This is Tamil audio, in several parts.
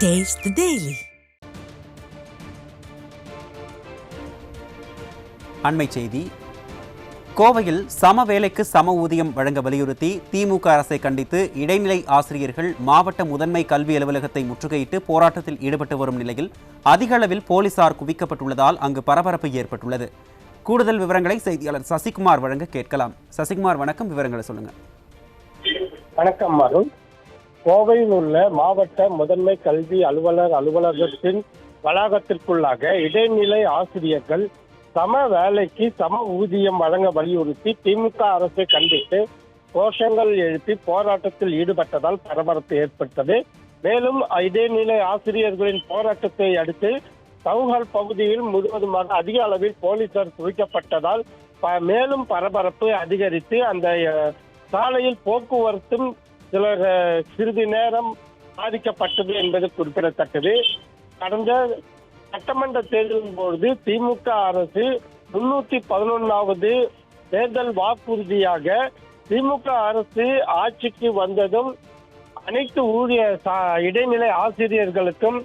Taste the Daily. அண்மை செய்தி. கோவையில் சம வேலைக்கு சம ஊதியம் வழங்க வலியுறுத்தி திமுக அரசை கண்டித்து இடைநிலை ஆசிரியர்கள் மாவட்ட முதன்மை கல்வி அலுவலகத்தை முற்றுகையிட்டு போராட்டத்தில் ஈடுபட்டு வரும் நிலையில் அதிக அளவில் போலீசார் குவிக்கப்பட்டுள்ளதால் அங்கு பரபரப்பு ஏற்பட்டுள்ளது. கூடுதல் விவரங்களை செய்தியாளர் சசிகுமார் வழங்க கேட்கலாம். சசிகுமார், வணக்கம். விவரங்களை சொல்லுங்க. வணக்கம் அருண். கோவையில் உள்ள மாவட்ட முதன்மை கல்வி அலுவலகத்தின் வளாகத்திற்குள்ளாக இடைநிலை ஆசிரியர்கள் சம வேலைக்கு சம ஊதியம் வழங்க வலியுறுத்தி திமுக அரசை கண்டித்து கோஷங்கள் எழுப்பி போராட்டத்தில் ஈடுபட்டதால் பரபரப்பு ஏற்பட்டது. மேலும் இடைநிலை ஆசிரியர்களின் போராட்டத்தை அடுத்து சவுகால் பகுதியில் முழுவதுமாக அதிக அளவில் போலீசார் குவிக்கப்பட்டதால் மேலும் பரபரப்பு அதிகரித்து அந்த சாலையில் போக்குவரத்தும் சிறிது நேரம் பாதிக்கப்பட்டது என்பது குறிப்பிடத்தக்கது. கடந்த சட்டமன்ற தேர்தலின் பொழுது திமுக அரசு 311வது தேர்தல் வாக்குறுதியாக திமுக அரசு ஆட்சிக்கு வந்ததும் அனைத்து இடைநிலை ஆசிரியர்களுக்கும்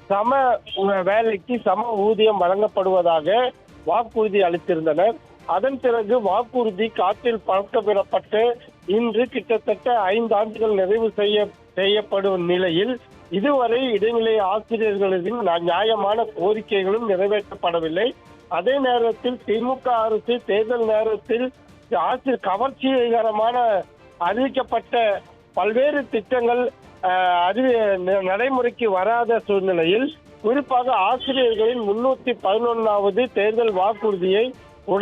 சம வேலைக்கு சம ஊதியம் வழங்கப்படுவதாக வாக்குறுதி அளித்திருந்தனர். அதன் பிறகு வாக்குறுதி காற்றில் பறக்கவிடப்பட்டு இன்று கிட்டத்தட்ட 5 ஆண்டுகள் நிறைவு செய்யப்படும் நிலையில் இதுவரை இடைநிலை ஆசிரியர்களின் நியாயமான கோரிக்கைகளும் நிறைவேற்றப்படவில்லை. அதே நேரத்தில் திமுக அரசு தேர்தல் நேரத்தில் கவர்ச்சிகரமான அறிவிக்கப்பட்ட பல்வேறு திட்டங்கள் நடைமுறைக்கு வராத சூழ்நிலையில் குறிப்பாக ஆசிரியர்களின் 311வது தேர்தல் வாக்குறுதியை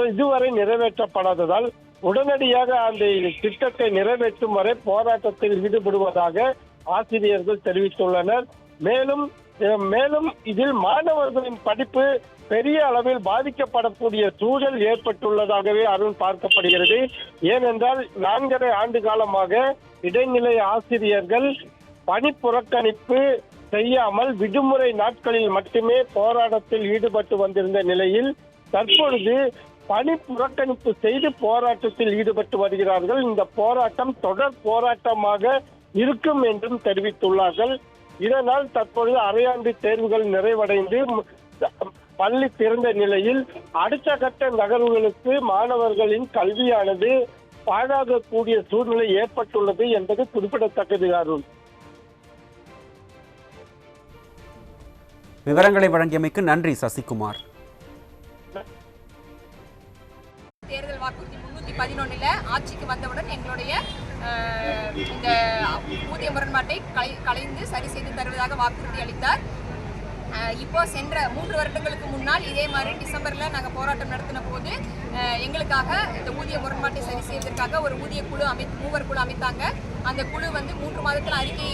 இதுவரை நிறைவேற்றப்படாததால் உடனடியாக அந்த திட்டத்தை நிறைவேற்றும் வரை போராட்டத்தில் ஈடுபடுவதாக ஆசிரியர்கள் தெரிவித்துள்ளனர். மேலும் இதில் மாணவர்களின் படிப்பு பெரிய அளவில் பாதிக்கப்படக்கூடிய சூழல் ஏற்பட்டுள்ளதாகவே அருள் பார்க்கப்படுகிறது. ஏனென்றால் 4.5 ஆண்டு காலமாக இடைநிலை ஆசிரியர்கள் பணி புறக்கணிப்பு செய்யாமல் விடுமுறை நாட்களில் மட்டுமே போராட்டத்தில் ஈடுபட்டு வந்திருந்த நிலையில் தற்பொழுது பணி புறக்கணிப்பு செய்து போராட்டத்தில் ஈடுபட்டு வருகிறார்கள். இந்த போராட்டம் தொடர் போராட்டமாக இருக்கும் என்றும் தெரிவித்துள்ளார்கள். இதனால் தற்பொழுது அரையாண்டு தேர்வுகள் நிறைவடைந்து பள்ளி திறந்த நிலையில் அடுத்த கட்ட நகர்வுகளுக்கு மாணவர்களின் கல்வியானது பாழாகக்கூடிய சூழ்நிலை ஏற்பட்டுள்ளது என்பது குறிப்பிடத்தக்கது. அருண், விவரங்களை வழங்கியமைக்கு நன்றி சசிகுமார். தேர்தல் வாக்குறுதி 311 ஆட்சிக்கு வந்தவுடன் எங்களுடைய இந்த ஊதிய முரண்பாட்டை கலைந்து சரி செய்து தருவதாக வாக்குறுதி அளித்தார். இப்போ சென்ற 3 வருடங்களுக்கு முன்னால் இதே மாதிரி டிசம்பர்ல நாங்கள் போராட்டம் நடத்தின போது எங்களுக்காக இந்த ஊதிய முரண்பாட்டை சரி செய்வதற்காக ஒரு ஊதிய குழு மூவர் குழு அமைத்தாங்க. அந்த குழு 3 மாதத்தில் அறிக்கை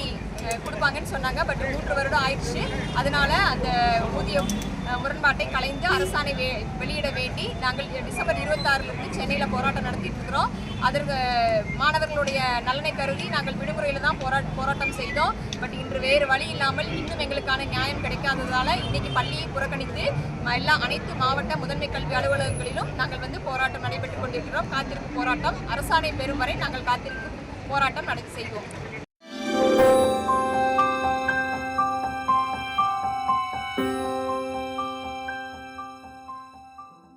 கொடுப்பாங்கன்னு சொன்னாங்க. பட் 3 வருடம் ஆயிடுச்சு. அதனால அந்த ஊதிய முரண்பாட்டை கலைந்து அரசாணை வெளியிட வேண்டி நாங்கள் டிசம்பர் 26 சென்னையில் போராட்டம் நடத்திட்டு இருக்கிறோம். அதற்கு மாணவர்களுடைய நலனை கருதி நாங்கள் விடுமுறையில் தான் போராட்டம் செய்தோம். பட் இன்று வேறு வழி இல்லாமல் இன்னும் எங்களுக்கான நியாயம் கிடைக்காததால இன்னைக்கு பள்ளியை புறக்கணித்து அனைத்து மாவட்ட முதன்மை கல்வி அலுவலகங்களிலும் நாங்கள் போராட்டம் நடைபெற்றுக் கொண்டிருக்கிறோம். காத்திருப்பு போராட்டம் அரசாணை பெறும் வரை நாங்கள் காத்திருப்பு போராட்டம் செய்வோம்.